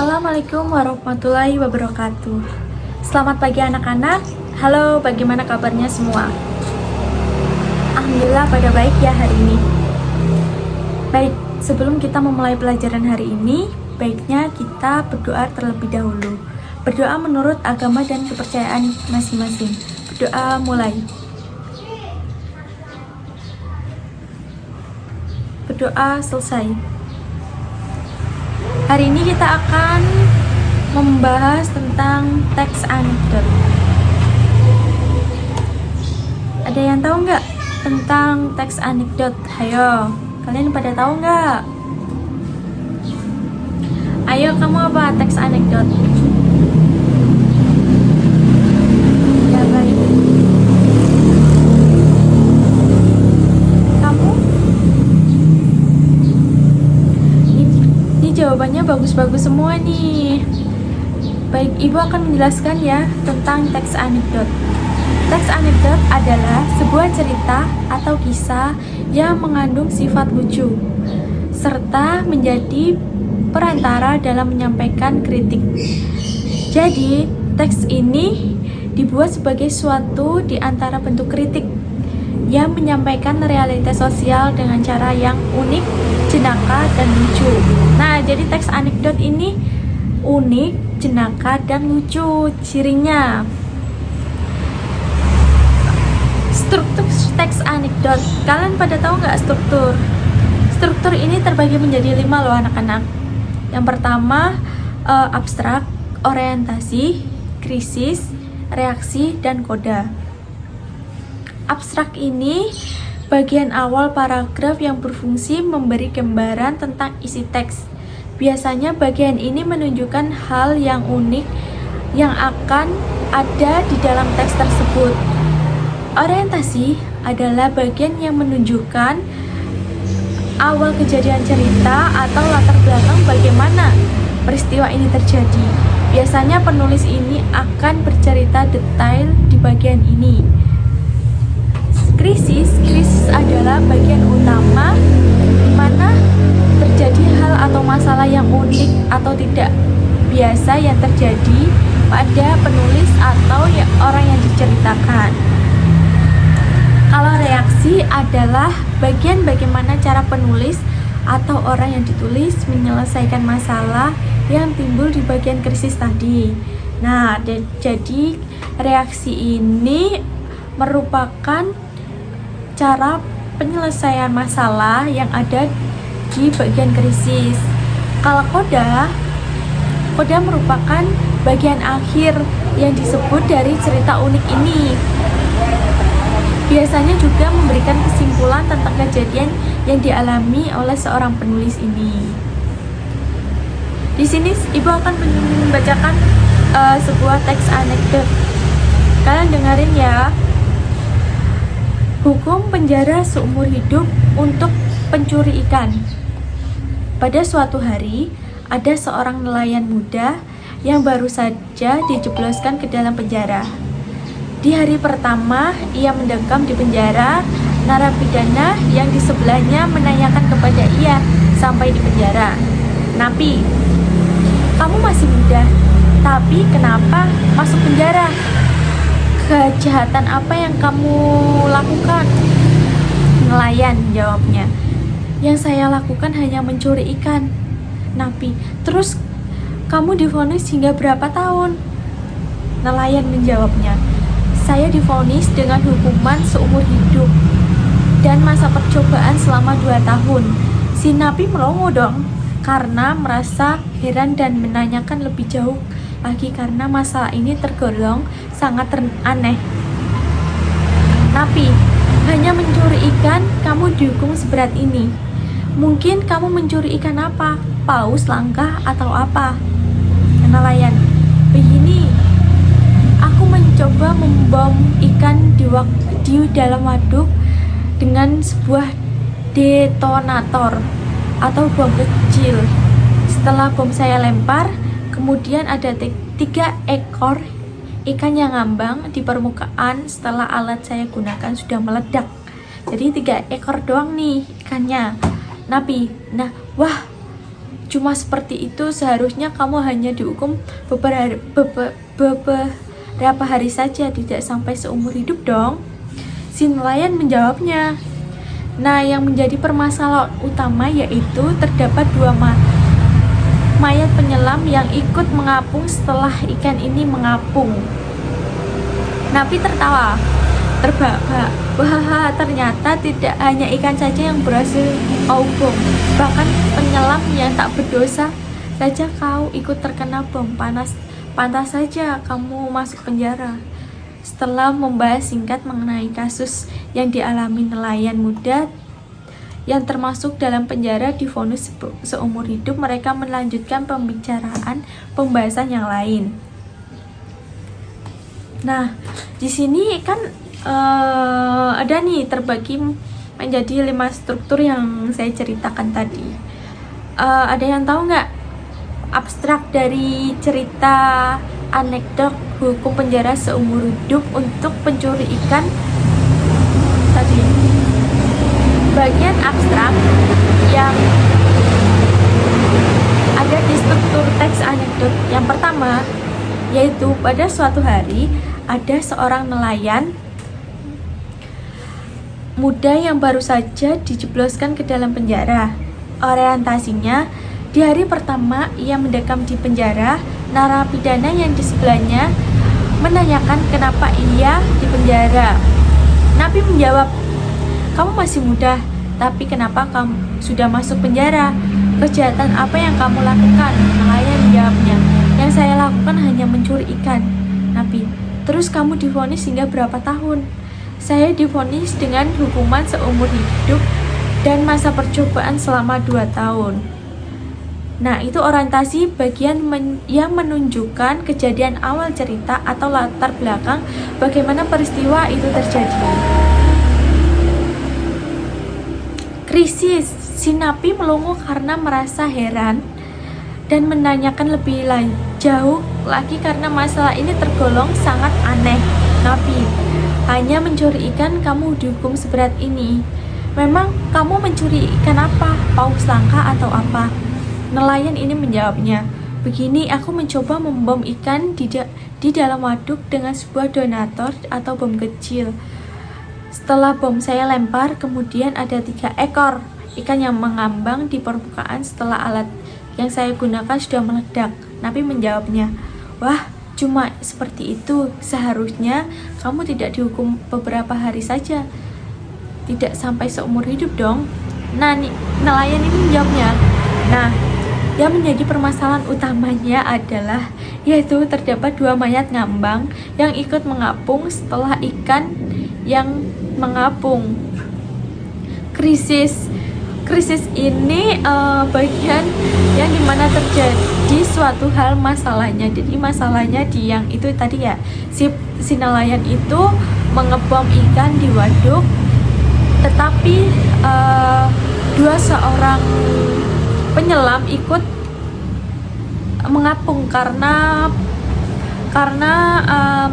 Assalamualaikum warahmatullahi wabarakatuh. Selamat pagi anak-anak. Halo, bagaimana kabarnya semua? Alhamdulillah pada baik ya hari ini. Baik, sebelum kita memulai pelajaran hari ini, baiknya kita berdoa terlebih dahulu. Berdoa menurut agama dan kepercayaan masing-masing. Berdoa mulai. Berdoa selesai. Hari ini kita akan membahas tentang teks anekdot. Ada yang tahu nggak tentang teks anekdot? Ayo, kalian pada tahu nggak? Ayo, kamu apa teks anekdot? Ya baik. Kamu? Ini jawabannya bagus-bagus semua nih. Baik, Ibu akan menjelaskan ya tentang teks anekdot. Teks anekdot adalah sebuah cerita atau kisah yang mengandung sifat lucu serta menjadi perantara dalam menyampaikan kritik. Jadi, teks ini dibuat sebagai suatu di antara bentuk kritik yang menyampaikan realitas sosial dengan cara yang unik, jenaka, dan lucu. Nah, jadi teks anekdot ini unik, jenaka, dan lucu cirinya. Struktur teks anekdot, kalian pada tahu nggak struktur? Struktur ini terbagi menjadi 5 loh anak-anak. Yang pertama abstrak, orientasi, krisis, reaksi, dan koda. Abstrak ini bagian awal paragraf yang berfungsi memberi gambaran tentang isi teks. Biasanya bagian ini menunjukkan hal yang unik yang akan ada di dalam teks tersebut. Orientasi adalah bagian yang menunjukkan awal kejadian cerita atau latar belakang bagaimana peristiwa ini terjadi. Biasanya penulis ini akan bercerita detail di bagian ini. Krisis adalah bagian utama di mana terjadi hal atau masalah yang unik atau tidak biasa yang terjadi pada penulis atau orang yang diceritakan. Kalau reaksi adalah bagian bagaimana cara penulis atau orang yang ditulis menyelesaikan masalah yang timbul di bagian krisis tadi. Nah, jadi reaksi ini merupakan cara penyelesaian masalah yang ada di bagian krisis. Kalau koda merupakan bagian akhir yang disebut dari cerita unik ini. Biasanya juga memberikan kesimpulan tentang kejadian yang dialami oleh seorang penulis ini. Di sini Ibu akan membacakan sebuah teks anekdot. Kalian dengerin ya. Hukum penjara seumur hidup untuk pencuri ikan. Pada suatu hari, ada seorang nelayan muda yang baru saja dijebloskan ke dalam penjara. Di hari pertama, ia mendekam di penjara. Narapidana yang di sebelahnya menanyakan kepada ia sampai di penjara, "Napi, kamu masih muda, tapi kenapa masuk penjara? Kejahatan apa yang kamu lakukan?" Nelayan jawabnya, "Yang saya lakukan hanya mencuri ikan." "Napi, terus kamu divonis hingga berapa tahun?" Nelayan menjawabnya, "Saya divonis dengan hukuman seumur hidup dan masa percobaan selama 2 tahun. Si napi melongo dong karena merasa heran dan menanyakan lebih jauh lagi karena masalah ini tergolong sangat aneh. "Napi, hanya mencuri ikan kamu dihukum seberat ini. Mungkin kamu mencuri ikan apa? Paus, langka, atau apa?" Nelayan, "Begini, aku mencoba membom ikan di dalam waduk dengan sebuah detonator atau bom kecil. Setelah bom saya lempar, kemudian ada 3 ekor ikan yang ngambang di permukaan setelah alat saya gunakan sudah meledak. Jadi 3 ekor doang nih ikannya." "Napi, wah, cuma seperti itu, seharusnya kamu hanya dihukum beberapa hari saja, tidak sampai seumur hidup dong. Si nelayan menjawabnya. Nah, yang menjadi permasalahan utama yaitu terdapat dua mayat penyelam yang ikut mengapung setelah ikan ini mengapung. Napi tertawa terbahak. Wah, ternyata tidak hanya ikan saja yang berhasil kau bom, bahkan penyelam yang tak berdosa saja kau ikut terkena bom. Pantas saja kamu masuk penjara. Setelah membahas singkat mengenai kasus yang dialami nelayan muda yang termasuk dalam penjara divonis seumur hidup, mereka melanjutkan pembahasan yang lain. Nah, di sini kan ada nih terbagi menjadi 5 struktur yang saya ceritakan tadi. Ada yang tahu nggak abstrak dari cerita anekdot hukum penjara seumur hidup untuk pencuri ikan tadi? Bagian abstrak yang ada di struktur teks anekdot yang pertama yaitu pada suatu hari ada seorang nelayan muda yang baru saja dijebloskan ke dalam penjara. Orientasinya, di hari pertama ia mendekam di penjara, narapidana yang di sebelahnya menanyakan kenapa ia di penjara. Napi menjawab, "Kamu masih muda, tapi kenapa kamu sudah masuk penjara? Kejahatan apa yang kamu lakukan?" Nelayan menjawabnya, "Yang saya lakukan hanya mencuri ikan." Napi, "Terus kamu divonis hingga berapa tahun?" "Saya divonis dengan hukuman seumur hidup dan masa percobaan selama 2 tahun. Nah, itu orientasi bagian yang menunjukkan kejadian awal cerita atau latar belakang bagaimana peristiwa itu terjadi. Krisis, si napi melongo karena merasa heran dan menanyakan lebih jauh lagi karena masalah ini tergolong sangat aneh. Napi, "Hanya mencuri ikan kamu dihukum seberat ini. Memang kamu mencuri ikan apa? Paus langka atau apa?" Nelayan ini menjawabnya, "Begini, aku mencoba membom ikan di dalam waduk dengan sebuah donator atau bom kecil. Setelah bom saya lempar, kemudian ada 3 ekor ikan yang mengambang di permukaan setelah alat yang saya gunakan sudah meledak." Napi menjawabnya, "Wah, cuma seperti itu. Seharusnya kamu tidak dihukum beberapa hari saja, tidak sampai seumur hidup dong." Nah, nelayan ini menjawabnya, "Nah, yang menjadi permasalahan utamanya adalah yaitu terdapat 2 mayat ngambang yang ikut mengapung setelah ikan yang mengapung." Krisis ini bagian yang dimana terjadi suatu hal masalahnya. Jadi masalahnya di yang itu tadi ya, si nelayan itu mengebom ikan di waduk, tetapi 2 seorang penyelam ikut mengapung karena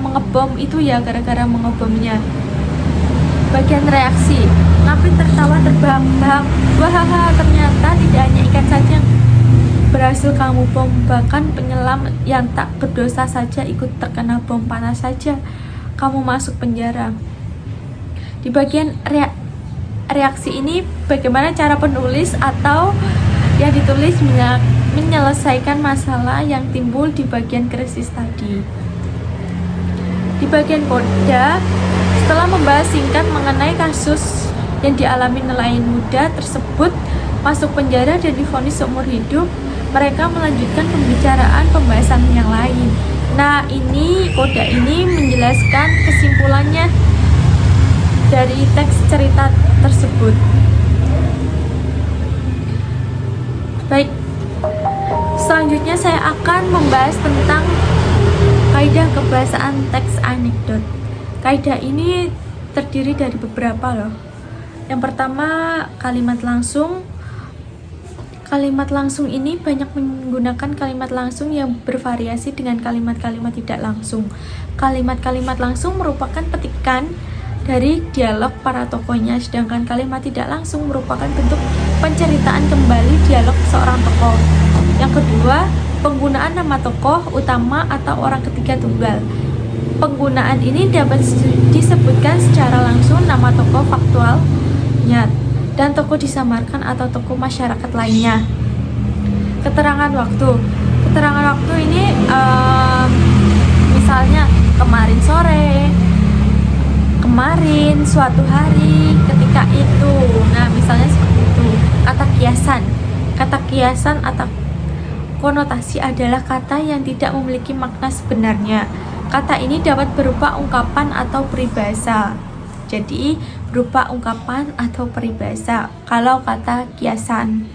mengebom itu ya, gara-gara mengebomnya. Bagian reaksi, napi tertawa terbahak-bahak. Wah, ternyata tidak hanya ikan saja yang berhasil kamu bom, bahkan penyelam yang tak berdosa saja ikut terkena bom. Panas saja kamu masuk penjara. Di bagian reaksi ini, bagaimana cara penulis atau yang ditulis menyelesaikan masalah yang timbul di bagian krisis tadi. Di bagian koda, setelah membahas singkat mengenai kasus yang dialami nelayan muda tersebut masuk penjara dan divonis seumur hidup, mereka melanjutkan pembahasan yang lain. Nah, ini koda ini menjelaskan kesimpulannya dari teks cerita tersebut. Baik, selanjutnya saya akan membahas tentang kaidah kebahasaan teks anekdot. Kaidah ini terdiri dari beberapa loh. Yang pertama, kalimat langsung. Kalimat langsung ini banyak menggunakan kalimat langsung yang bervariasi dengan kalimat-kalimat tidak langsung. Kalimat-kalimat langsung merupakan petikan dari dialog para tokohnya, sedangkan kalimat tidak langsung merupakan bentuk penceritaan kembali dialog seorang tokoh. Yang kedua, penggunaan nama tokoh utama atau orang ketiga tunggal. Penggunaan ini dapat disebutkan secara langsung nama tokoh faktualnya dan tokoh disamarkan atau tokoh masyarakat lainnya. Keterangan waktu. Keterangan waktu ini misalnya kemarin sore, kemarin, suatu hari, ketika itu. Nah, misalnya seperti itu. Kata kiasan. Kata kiasan atau konotasi adalah kata yang tidak memiliki makna sebenarnya. Kata ini dapat berupa ungkapan atau peribahasa. Jadi, berupa ungkapan atau peribahasa. Kalau kata kiasan.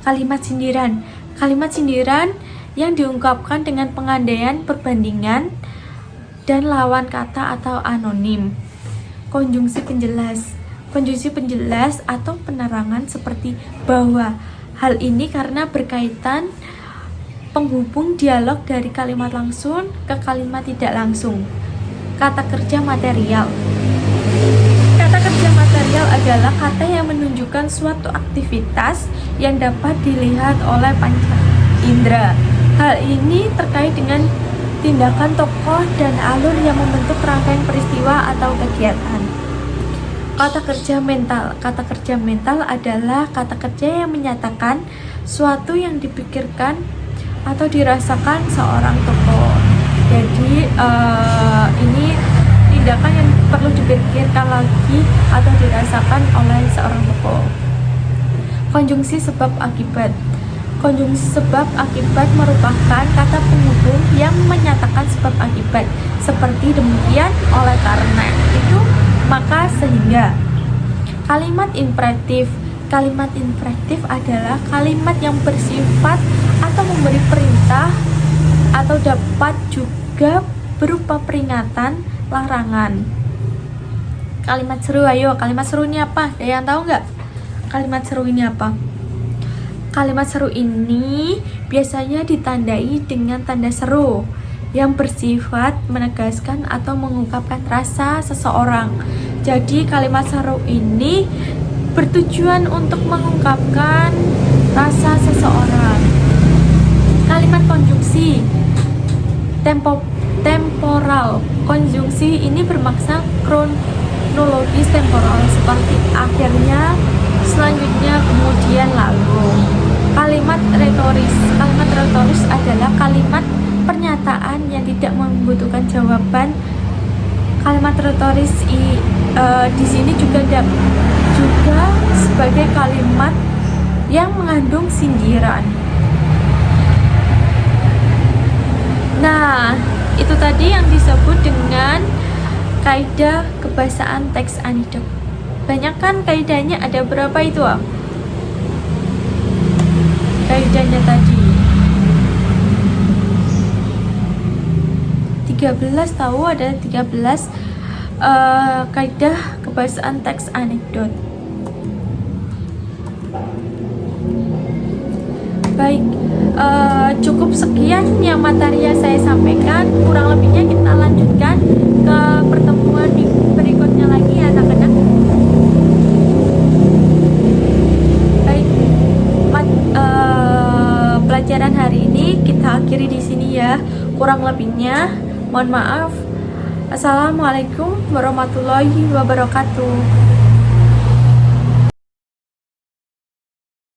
Kalimat sindiran. Kalimat sindiran yang diungkapkan dengan pengandaian perbandingan dan lawan kata atau anonim. Konjungsi penjelas. Konjungsi penjelas atau penerangan seperti bahwa. Hal ini karena berkaitan penghubung dialog dari kalimat langsung ke kalimat tidak langsung. Kata kerja material. Kata kerja material adalah kata yang menunjukkan suatu aktivitas yang dapat dilihat oleh panca indera. Hal ini terkait dengan tindakan tokoh dan alur yang membentuk rangkaian peristiwa atau kegiatan. Kata kerja mental. Kata kerja mental adalah kata kerja yang menyatakan suatu yang dipikirkan atau dirasakan seorang tokoh. Jadi ini tindakan yang perlu dipikirkan lagi atau dirasakan oleh seorang tokoh. Konjungsi sebab akibat. Konjungsi sebab akibat merupakan kata penghubung yang menyatakan sebab akibat. Seperti demikian, oleh karena itu, maka, sehingga. Kalimat imperatif. Kalimat imperatif adalah kalimat yang bersifat atau memberi perintah atau dapat juga berupa peringatan, larangan. Kalimat seru, ayo, kalimat seru ini apa? Ada yang tahu nggak? Kalimat seru ini apa? Kalimat seru ini biasanya ditandai dengan tanda seru yang bersifat menegaskan atau mengungkapkan rasa seseorang. Jadi kalimat seru ini bertujuan untuk mengungkapkan rasa seseorang. Kalimat konjungsi. Temporal. Konjungsi ini bermaksud kronologis temporal, seperti akhirnya, selanjutnya, kemudian, lalu. Kalimat retoris. Kalimat retoris adalah kalimat pernyataan yang tidak membutuhkan jawaban. Kalimat retoris di sini juga sebagai kalimat yang mengandung sindiran. Nah, itu tadi yang disebut dengan kaidah kebahasaan teks anekdot. Banyak kan kaidahnya, ada berapa itu? Kaidahnya tadi 13, tahu ada 13 kaidah kebahasaan teks anekdot. Baik, cukup sekian yang materi yang saya sampaikan. Kurang lebihnya kita lanjutkan ke pertemuan berikutnya lagi ya anak-anak. Baik, pelajaran hari ini kita akhiri di sini ya. Kurang lebihnya mohon maaf. Assalamualaikum warahmatullahi wabarakatuh.